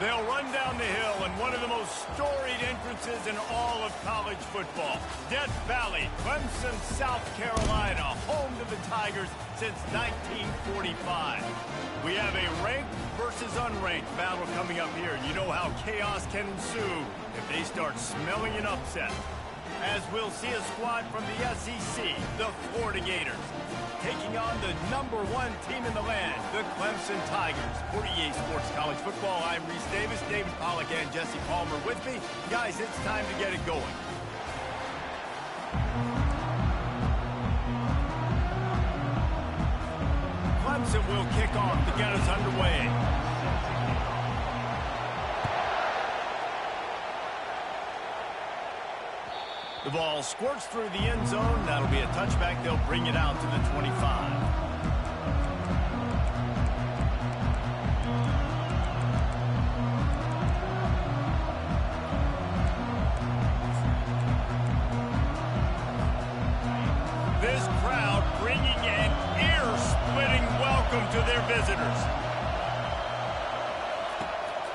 They'll run down the hill in one of the most storied entrances in all of college football. Death Valley, Clemson, South Carolina, home to the Tigers since 1945. We have a ranked versus unranked battle coming up here. You know how chaos can ensue if they start smelling an upset. As we'll see a squad from the SEC, the Florida Gators, taking on the #1 team in the land, the Clemson Tigers. For EA Sports College Football, I'm Reese Davis, David Pollack, and Jesse Palmer with me. Guys, it's time to get it going. Clemson will kick off to get us underway. The ball squirts through the end zone. That'll be a touchback. They'll bring it out to the 25. This crowd bringing an ear-splitting welcome to their visitors.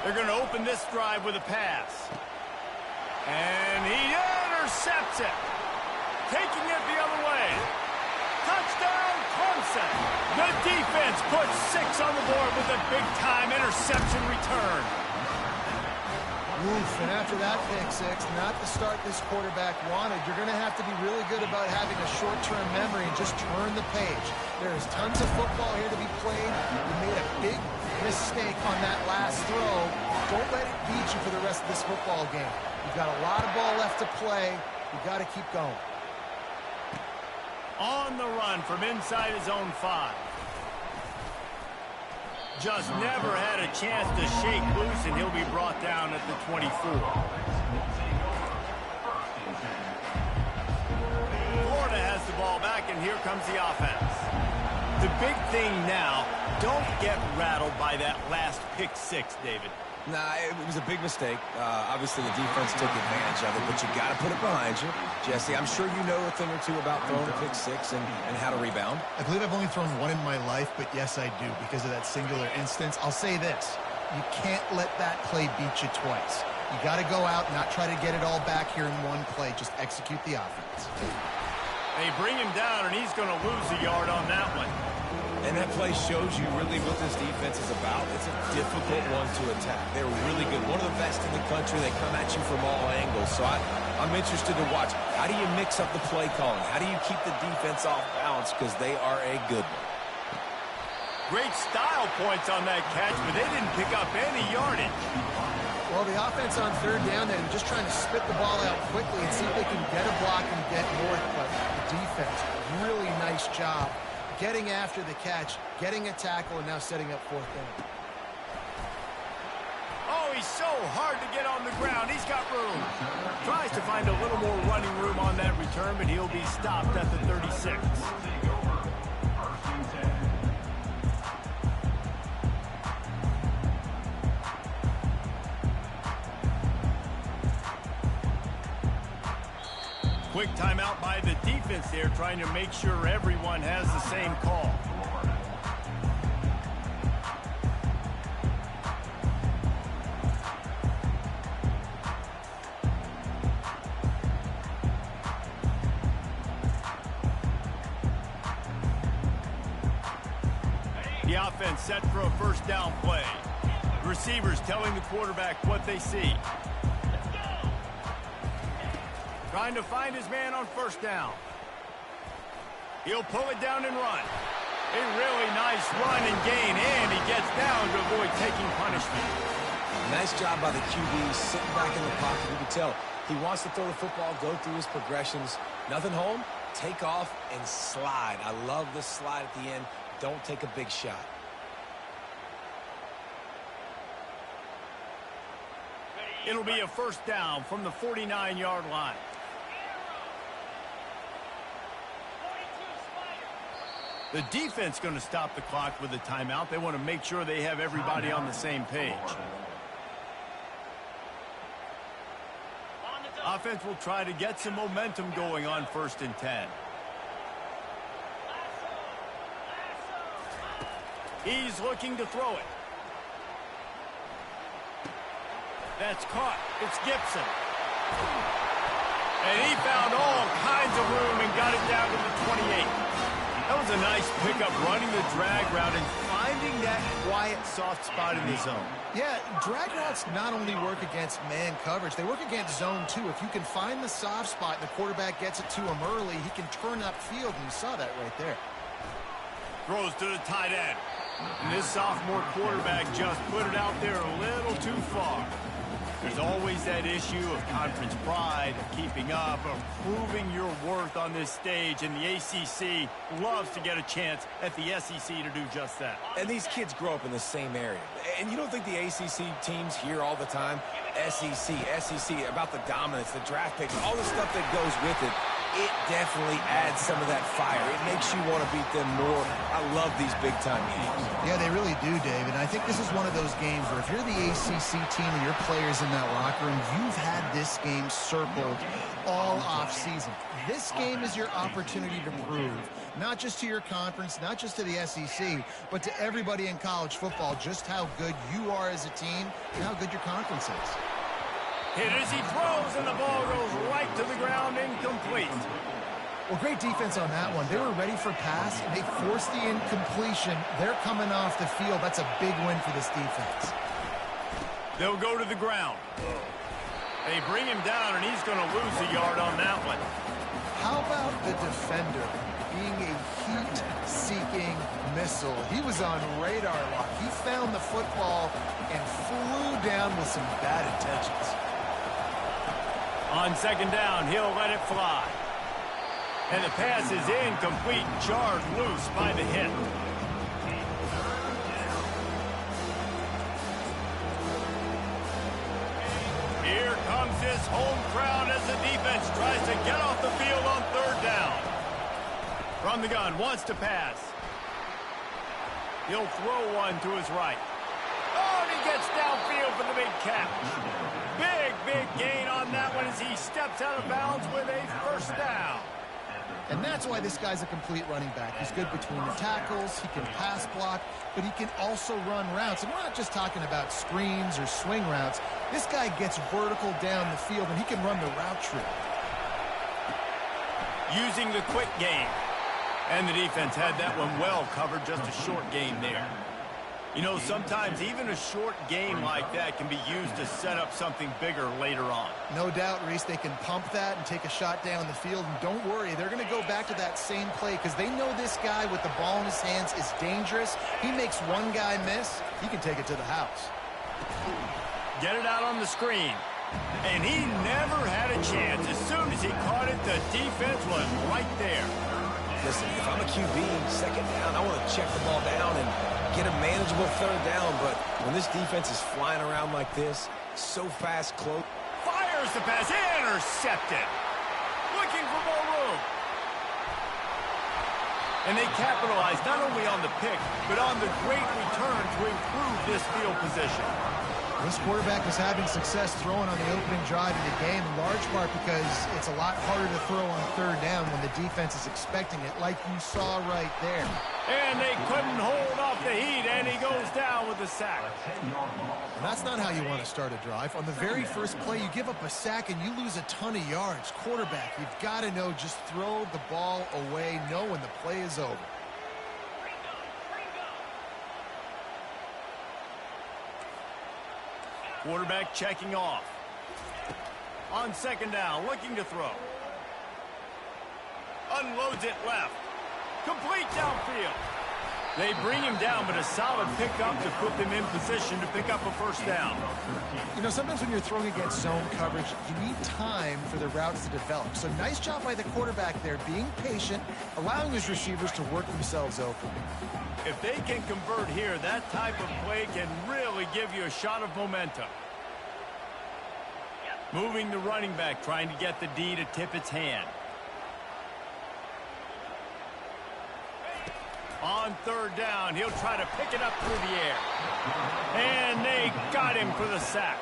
They're going to open this drive with a pass. And he intercepts it. Taking it the other way. Touchdown, Clemson. The defense puts 6 on the board with a big-time interception return. Oof, and after that pick six, not the start this quarterback wanted. You're going to have to be really good about having a short-term memory and just turn the page. There is tons of football here to be played. You made a big mistake on that last throw. Don't let it beat you for the rest of this football game. You've got a lot of ball left to play. You've got to keep going. On the run from inside his own 5. Just never had a chance to shake loose, and he'll be brought down at the 24. Florida has the ball back, and here comes the offense. The big thing now, don't get rattled by that last pick 6, David. Nah, it was a big mistake. Obviously, the defense took advantage of it, but you got to put it behind you. Jesse, I'm sure you know a thing or two about throwing a pick 6 and how to rebound. I believe I've only thrown one in my life, but yes, I do, because of that singular instance. I'll say this. You can't let that play beat you twice. You got to go out, not try to get it all back here in one play. Just execute the offense. They bring him down, and he's going to lose a yard on that one. And that play shows you really what this defense is about. It's a difficult one to attack. They're really good. One of the best in the country. They come at you from all angles. So I'm interested to watch. How do you mix up the play calling? How do you keep the defense off balance? Because they are a good one. Great style points on that catch, but they didn't pick up any yardage. Well, the offense on third down, they're just trying to spit the ball out quickly and see if they can get a block and get north. But the defense, really nice job getting after the catch, getting a tackle, and now setting up fourth down. Oh, he's so hard to get on the ground. He's got room. Tries to find a little more running room on that return, but he'll be stopped at the 36. Quick timeout by the defense there, trying to make sure everyone has the same call. The offense set for a first down play. The receivers telling the quarterback what they see. Trying to find his man on first down. He'll pull it down and run. A really nice run and gain, and he gets down to avoid taking punishment. Nice job by the QB, sitting back in the pocket. You can tell he wants to throw the football, go through his progressions. Nothing home, take off and slide. I love this slide at the end. Don't take a big shot. It'll be a first down from the 49-yard line. The defense going to stop the clock with a timeout. They want to make sure they have everybody on the same page. Offense will try to get some momentum going on 1st and 10. He's looking to throw it. That's caught. It's Gibson. And he found all kinds of room and got it down to the 28. That was a nice pickup, running the drag route and finding that quiet, soft spot in the zone. Yeah, drag routes not only work against man coverage, they work against zone too. If you can find the soft spot and the quarterback gets it to him early, he can turn upfield, and you saw that right there. Throws to the tight end. And this sophomore quarterback just put it out there a little too far. There's always that issue of conference pride, of keeping up, of proving your worth on this stage, and the ACC loves to get a chance at the SEC to do just that. And these kids grow up in the same area. And you don't think the ACC teams hear all the time, SEC, about the dominance, the draft picks, all the stuff that goes with it. It definitely adds some of that fire. It makes you want to beat them more. I love these big-time games. Yeah, they really do, Dave. And I think this is one of those games where if you're the ACC team and your players in that locker room, you've had this game circled all off-season. This game is your opportunity to prove, not just to your conference, not just to the SEC, but to everybody in college football, just how good you are as a team and how good your conference is. Hit as he throws, and the ball goes right to the ground, incomplete. Well, great defense on that one. They were ready for pass, and they forced the incompletion. They're coming off the field. That's a big win for this defense. They'll go to the ground. They bring him down, and he's going to lose a yard on that one. How about the defender being a heat-seeking missile? He was on radar lock. He found the football and flew down with some bad intentions. On second down, he'll let it fly. And the pass is incomplete, jarred loose by the hit. Here comes this home crowd as the defense tries to get off the field on third down. From the gun, wants to pass. He'll throw one to his right. Oh, and he gets downfield for the big catch. Big gain on that one as he steps out of bounds with a first down. And that's why this guy's a complete running back. He's good between the tackles, he can pass block, but he can also run routes. And we're not just talking about screens or swing routes. This guy gets vertical down the field, and he can run the route tree. Using the quick game. And the defense had that one well covered, just a short game there. You know, sometimes even a short game like that can be used to set up something bigger later on. No doubt, Reese, they can pump that and take a shot down the field. And don't worry, they're going to go back to that same play because they know this guy with the ball in his hands is dangerous. He makes one guy miss, he can take it to the house. Get it out on the screen. And he never had a chance. As soon as he caught it, the defense was right there. Listen, if I'm a QB, second down, I want to check the ball down and get a manageable third down. But when this defense is flying around like this, so fast, close. Fires the pass, intercepted. Looking for more room. And they capitalized not only on the pick, but on the great return to improve this field position. This quarterback is having success throwing on the opening drive of the game, in large part because it's a lot harder to throw on third down when the defense is expecting it, like you saw right there. And they couldn't hold off the heat, and he goes down with a sack. And that's not how you want to start a drive. On the very first play, you give up a sack and you lose a ton of yards. Quarterback, you've got to know, just throw the ball away, know when the play is over. Quarterback checking off. On second down, looking to throw. Unloads it left. Complete downfield. They bring him down, but a solid pickup to put them in position to pick up a first down. You know, sometimes when you're throwing against zone coverage, you need time for the routes to develop. So nice job by the quarterback there, being patient, allowing his receivers to work themselves open. If they can convert here, that type of play can really give you a shot of momentum. Moving the running back, trying to get the D to tip its hand. On third down, he'll try to pick it up through the air. And they got him for the sack.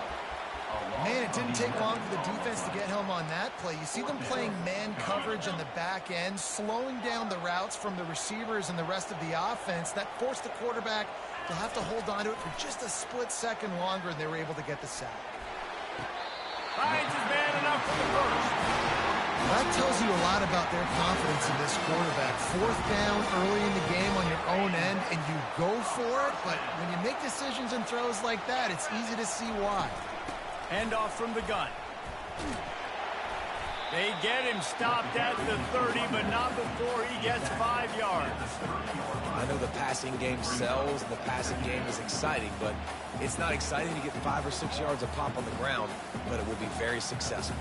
Man, it didn't take long for the defense to get home on that play. You see them playing man coverage on the back end, slowing down the routes from the receivers and the rest of the offense. That forced the quarterback to have to hold on to it for just a split second longer, and they were able to get the sack. Finds his man enough for the first. That tells you a lot about their confidence in this quarterback. Fourth down early in the game on your own end, and you go for it, but when you make decisions and throws like that, it's easy to see why. Handoff from the gun. They get him stopped at the 30, but not before he gets 5 yards. I know the passing game sells, and the passing game is exciting, but it's not exciting to get 5 or 6 yards a pop on the ground, but it will be very successful.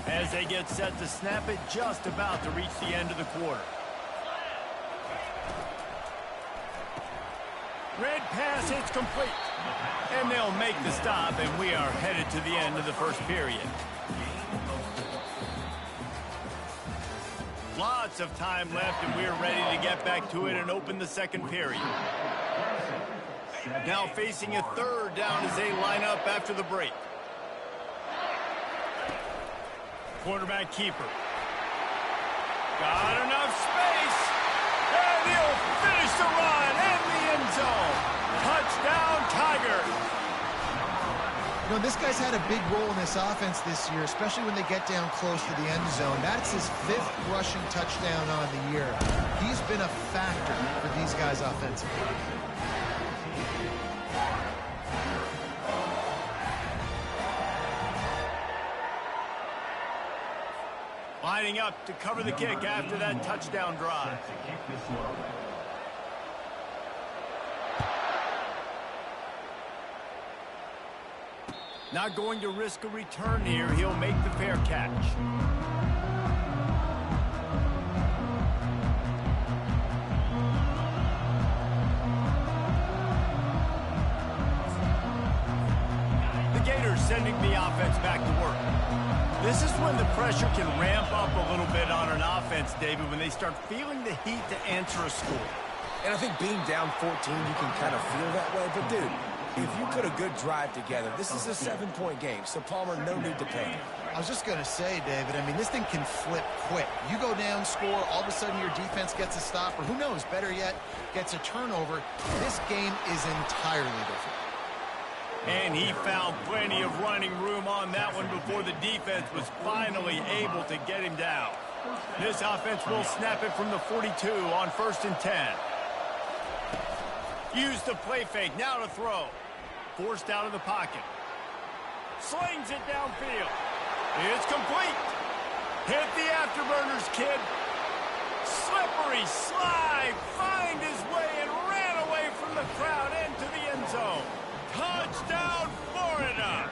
As they get set to snap it, just about to reach the end of the quarter. Red pass hits complete. And they'll make the stop, and we are headed to the end of the first period. Lots of time left, and we're ready to get back to it and open the second period. Now facing a third down as they line up after the break. Quarterback keeper. Got enough space. And he'll finish the run in the end zone. Touchdown, Tigers. You know, this guy's had a big role in this offense this year, especially when they get down close to the end zone. That's his 5th rushing touchdown on the year. He's been a factor for these guys offensively. Lining up to cover the kick after that touchdown drive. Not going to risk a return here. He'll make the fair catch. The Gators sending the offense back to work. This is when the pressure can ramp up a little bit on an offense, David, when they start feeling the heat to answer a score. And I think being down 14, you can kind of feel that way. But, dude, if you put a good drive together, this is a 7-point game, so Palmer, no need to panic. I was just going to say, David, I mean, this thing can flip quick. You go down, score, all of a sudden your defense gets a stop, or who knows, better yet, gets a turnover. This game is entirely different. And he found plenty of running room on that one before the defense was finally able to get him down. This offense will snap it from the 42 on 1st and 10. Use the play fake, now to throw. Forced out of the pocket. Slings it downfield. It's complete. Hit the afterburners, kid. Slippery slide. Find his way and ran away from the crowd into the end zone. Touchdown, Florida.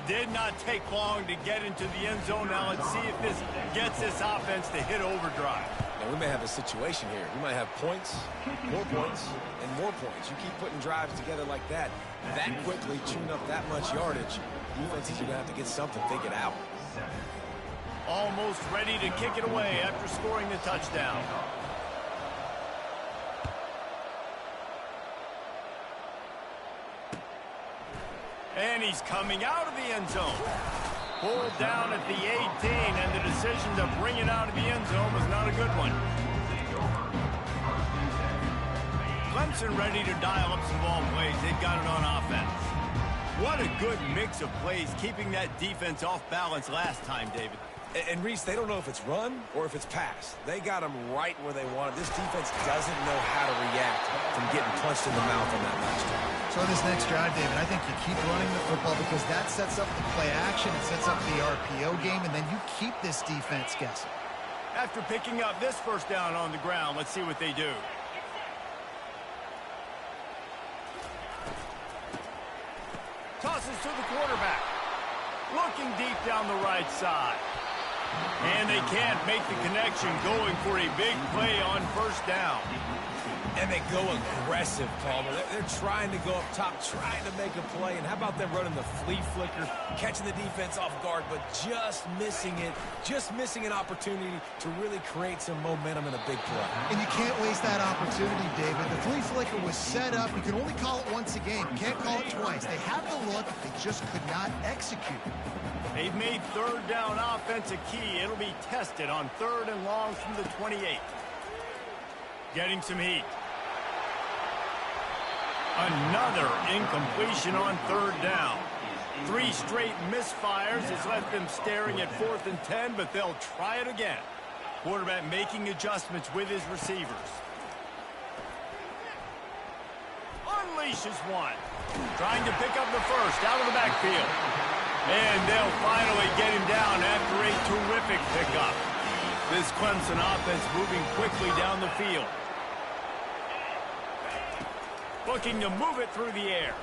Did not take long to get into the end zone. Now let's see if this gets this offense to hit overdrive. Now, we may have a situation here. We might have points, and more points. You keep putting drives together like that quickly, chewing up that much yardage, defenses are going to have to get something figured out. Almost ready to kick it away after scoring the touchdown. And he's coming out of the end zone. Pulled down at the 18, and the decision to bring it out of the end zone was not a good one. Clemson ready to dial up some ball plays. They've got it on offense. What a good mix of plays, keeping that defense off balance last time, David. And Reese, they don't know if it's run or if it's pass. They got them right where they want it. This defense doesn't know how to react from getting punched in the mouth on that last drive. So on this next drive, David, I think you keep running the football because that sets up the play action, it sets up the RPO game, and then you keep this defense guessing. After picking up this first down on the ground, let's see what they do. Tosses to the quarterback. Looking deep down the right side. And they can't make the connection, going for a big play on first down. And they go aggressive, Palmer. They're trying to go up top, trying to make a play. And how about them running the flea flicker, catching the defense off guard, but just missing it, just missing an opportunity to really create some momentum in a big play. And you can't waste that opportunity, David. The flea flicker was set up. You can only call it once a game. You can't call it twice. They have the look. They just could not execute. They've made third down offense a key. It'll be tested on 3rd and long from the 28. Getting some heat. Another incompletion on 3rd down. 3 straight misfires has left them staring at 4th and 10, but they'll try it again. Quarterback making adjustments with his receivers. Unleashes one. Trying to pick up the first out of the backfield. And they'll finally get him down after a terrific pickup. This Clemson offense moving quickly down the field. Looking to move it through the air.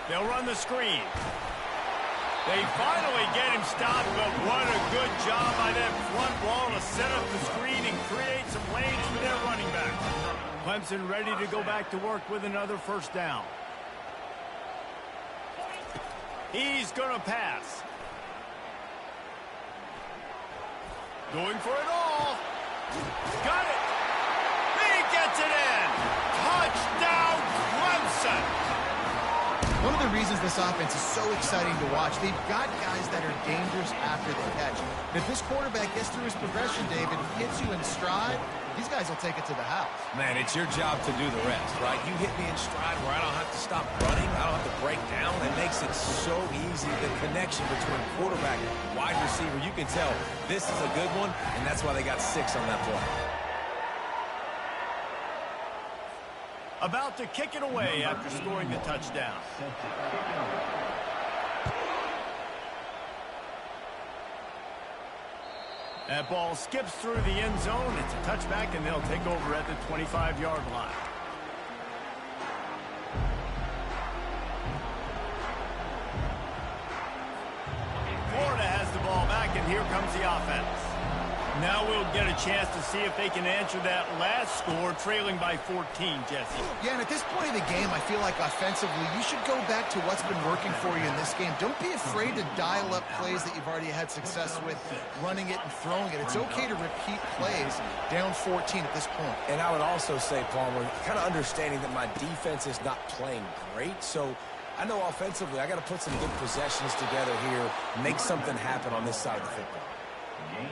They'll run the screen. They finally get him stopped, but what a good job by that front wall to set up the screen and create some lanes for their running back. Clemson ready to go back to work with another first down. He's going to pass. Going for it all. Got it. He gets it in. Touchdown, Clemson. One of the reasons this offense is so exciting to watch, they've got guys that are dangerous after the catch. And if this quarterback gets through his progression, David, hits you in stride, these guys will take it to the house. Man, it's your job to do the rest, right? You hit me in stride where I don't have to stop running. I don't have to break down. It makes it so easy. The connection between quarterback and wide receiver, you can tell this is a good one, and that's why they got 6 on that play. About to kick it away after scoring the touchdown. That ball skips through the end zone. It's a touchback, and they'll take over at the 25-yard line. Florida has the ball back, and here comes the offense. Now we'll get a chance to see if they can answer that last score, trailing by 14, Jesse. Yeah, and at this point in the game, I feel like offensively, you should go back to what's been working for you in this game. Don't be afraid to dial up plays that you've already had success with, running it and throwing it. It's okay to repeat plays down 14 at this point. And I would also say, Palmer, kind of understanding that my defense is not playing great, so I know offensively I got to put some good possessions together here, make something happen on this side of the football.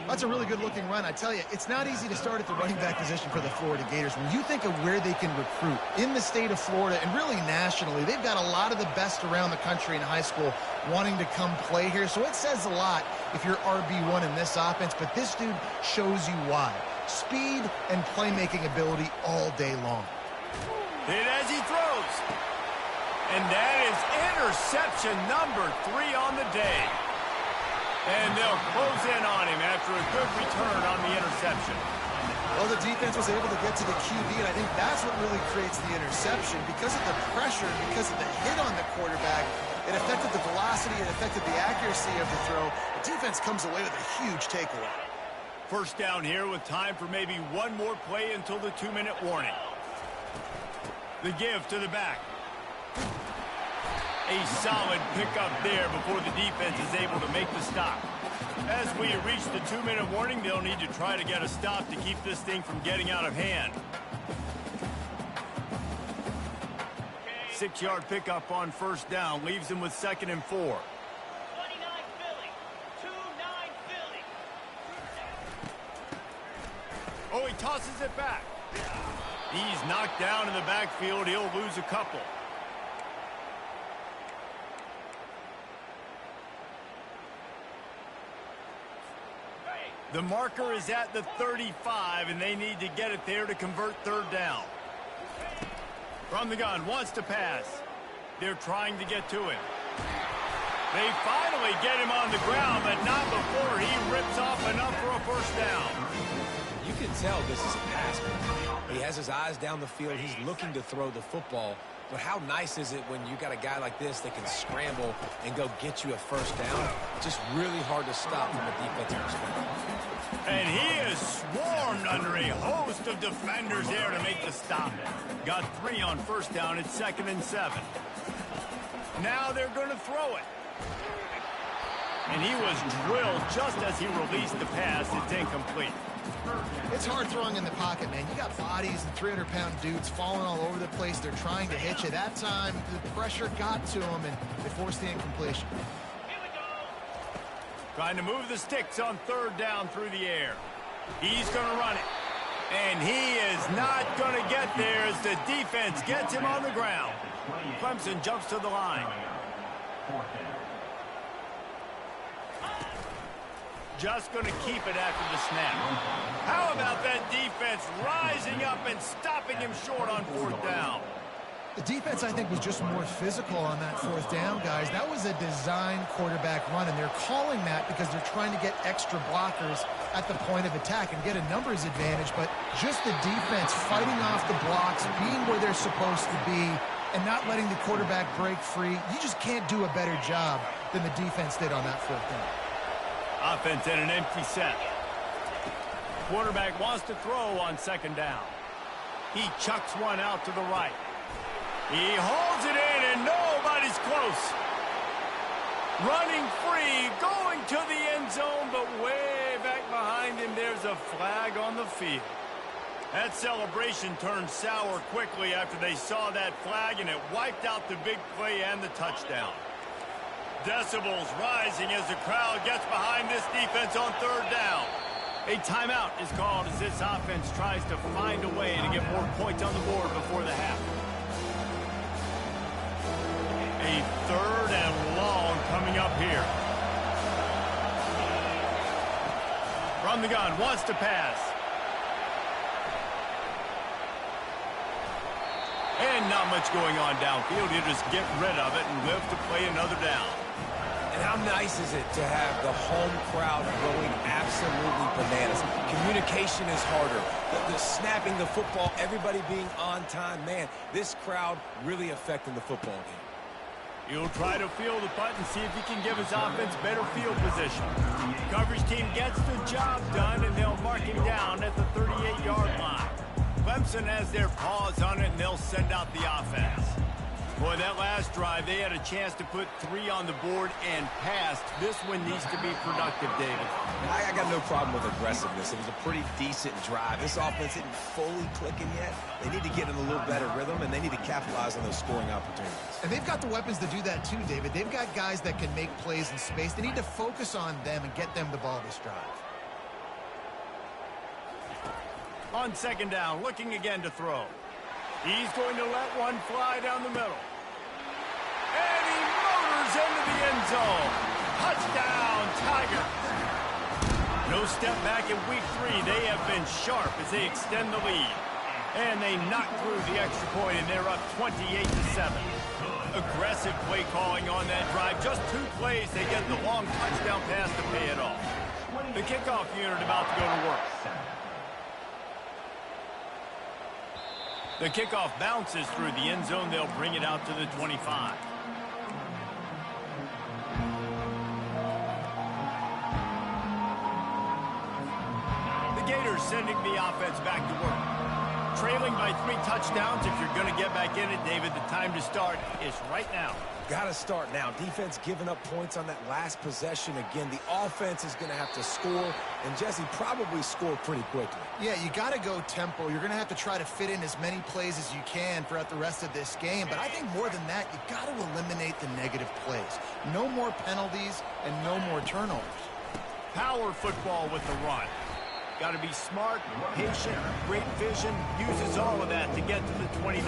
That's a really good-looking run. I tell you, it's not easy to start at the running back position for the Florida Gators. When you think of where they can recruit in the state of Florida and really nationally, they've got a lot of the best around the country in high school wanting to come play here. So it says a lot if you're RB1 in this offense, but this dude shows you why. Speed and playmaking ability all day long. Hit as he throws. And that is interception number 3 on the day. And they'll close in on him after a good return on the interception. Well, the defense was able to get to the QB, and I think that's what really creates the interception. Because of the pressure, because of the hit on the quarterback, it affected the velocity, it affected the accuracy of the throw. The defense comes away with a huge takeaway. First down here with time for maybe one more play until the 2-minute warning. The give to the back. A solid pickup there before the defense is able to make the stop. As we reach the 2-minute warning, they'll need to try to get a stop to keep this thing from getting out of hand. 6-yard pickup on first down leaves them with 2nd and 4. 29 Philly. 2-9 Philly. Oh, he tosses it back. He's knocked down in the backfield. He'll lose a couple. The marker is at the 35, and they need to get it there to convert 3rd down. From the gun, wants to pass. They're trying to get to him. They finally get him on the ground, but not before he rips off enough for a first down. You can tell this is a pass play. He has his eyes down the field. He's looking to throw the football. But how nice is it when you got a guy like this that can scramble and go get you a first down? Just really hard to stop from a defensive perspective. And he is swarmed under a host of defenders there to make the stop. Got 3 on first down. It's 2nd and 7. Now they're going to throw it. And he was drilled just as he released the pass. It's incomplete. It's hard throwing in the pocket, man. You got bodies and 300-pound dudes falling all over the place. They're trying to hit you. That time, the pressure got to them, and they forced the incompletion. Trying to move the sticks on 3rd down through the air. He's going to run it. And he is not going to get there as the defense gets him on the ground. Clemson jumps to the line. Just going to keep it after the snap. How about that defense rising up and stopping him short on 4th down? The defense, I think, was just more physical on that 4th down, guys. That was a design quarterback run, and they're calling that because they're trying to get extra blockers at the point of attack and get a numbers advantage, but just the defense fighting off the blocks, being where they're supposed to be, and not letting the quarterback break free. You just can't do a better job than the defense did on that 4th down. Offense in an empty set. Quarterback wants to throw on 2nd down. He chucks one out to the right. He holds it in, and nobody's close. Running free, going to the end zone, but way back behind him, there's a flag on the field. That celebration turned sour quickly after they saw that flag, and it wiped out the big play and the touchdown. Decibels rising as the crowd gets behind this defense on 3rd down. A timeout is called as this offense tries to find a way to get more points on the board before the half. A 3rd and long coming up here. From the gun, wants to pass. And not much going on downfield. He'll just get rid of it and live to play another down. And how nice is it to have the home crowd going absolutely bananas? Communication is harder. The snapping the football, everybody being on time. Man, this crowd really affecting the football game. He'll try to field the punt and see if he can give his offense better field position. Coverage team gets the job done, and they'll mark him down at the 38-yard line. Clemson has their paws on it, and they'll send out the offense. Boy, that last drive, they had a chance to put 3 on the board and passed. This one needs to be productive, David. I got no problem with aggressiveness. It was a pretty decent drive. This offense isn't fully clicking yet. They need to get in a little better rhythm, and they need to capitalize on those scoring opportunities. And they've got the weapons to do that too, David. They've got guys that can make plays in space. They need to focus on them and get them the ball this drive. On 2nd down, looking again to throw. He's going to let one fly down the middle. And he motors into the end zone. Touchdown, Tigers. No step back in week 3. They have been sharp as they extend the lead. And they knock through the extra point, and they're up 28-7. Aggressive play calling on that drive. Just 2 plays, they get the long touchdown pass to pay it off. The kickoff unit about to go to work. The kickoff bounces through the end zone. They'll bring it out to the 25. The Gators sending the offense back to work. Trailing by 3 touchdowns. If you're going to get back in it, David, the time to start is right now. Got to start now. Defense giving up points on that last possession. Again, the offense is going to have to score, and Jesse probably score pretty quickly. Yeah, you got to go tempo. You're going to have to try to fit in as many plays as you can throughout the rest of this game. But I think more than that, you got to eliminate the negative plays. No more penalties and no more turnovers. Power football with the run. Got to be smart, patient, great vision, uses all of that to get to the 29.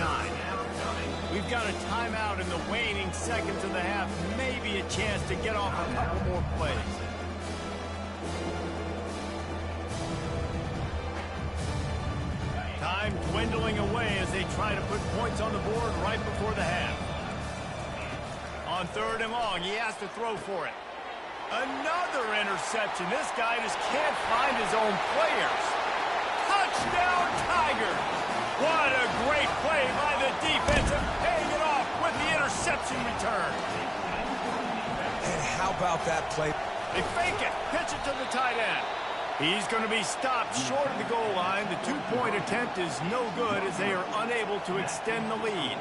We've got a timeout in the waning seconds of the half, maybe a chance to get off a couple more plays. Time dwindling away as they try to put points on the board right before the half. On 3rd and long, he has to throw for it. Another interception. This guy just can't find his own players. Touchdown, Tigers! What a great play by the defense and paying it off with the interception return. And how about that play? They fake it, pitch it to the tight end. He's going to be stopped short of the goal line. The 2-point attempt is no good as they are unable to extend the lead.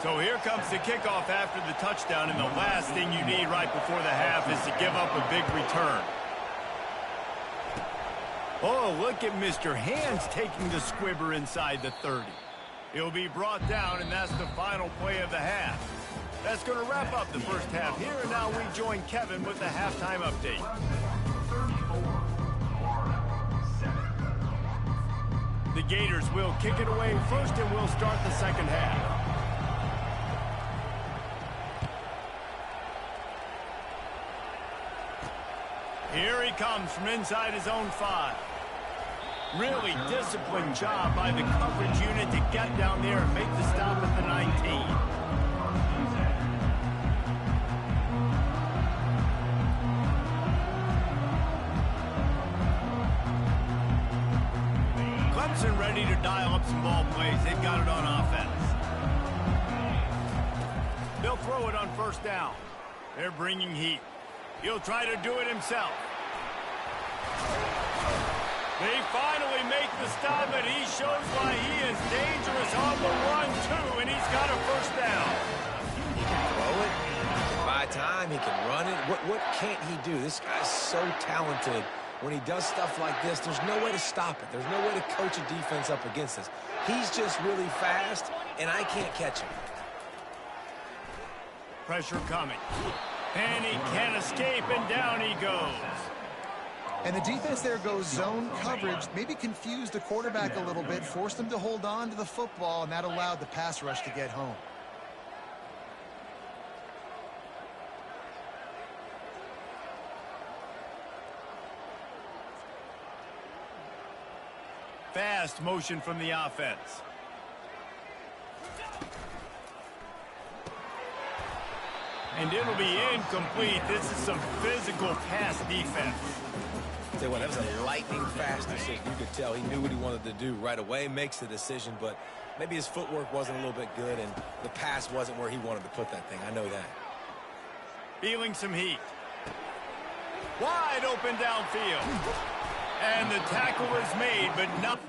So here comes the kickoff after the touchdown, and the last thing you need right before the half is to give up a big return. Oh, look at Mr. Hands taking the squibber inside the 30. He'll be brought down, and that's the final play of the half. That's going to wrap up the first half here, and now we join Kevin with the halftime update. The Gators will kick it away first, and we'll start the second half. Here he comes from inside his own 5. Really disciplined job by the coverage unit to get down there and make the stop at the 19. Clemson ready to dial up some ball plays. They've got it on offense. They'll throw it on first down. They're bringing heat. He'll try to do it himself. They finally make the stop, and he shows why he is dangerous on the run, too, and he's got a first down. He can throw it, he can buy time, he can run it. What can't he do? This guy's so talented. When he does stuff like this, there's no way to stop it. There's no way to coach a defense up against this. He's just really fast, and I can't catch him. Pressure coming. And he can't escape, and down he goes. And the defense there goes zone coverage, maybe confused the quarterback a little bit, forced him to hold on to the football, and that allowed the pass rush to get home. Fast motion from the offense. And it'll be incomplete. This is some physical pass defense. Tell you what, that was a lightning fast decision. You could tell he knew what he wanted to do right away, makes the decision, but maybe his footwork wasn't a little bit good and the pass wasn't where he wanted to put that thing. I know that. Feeling some heat. Wide open downfield. And the tackle was made, but not...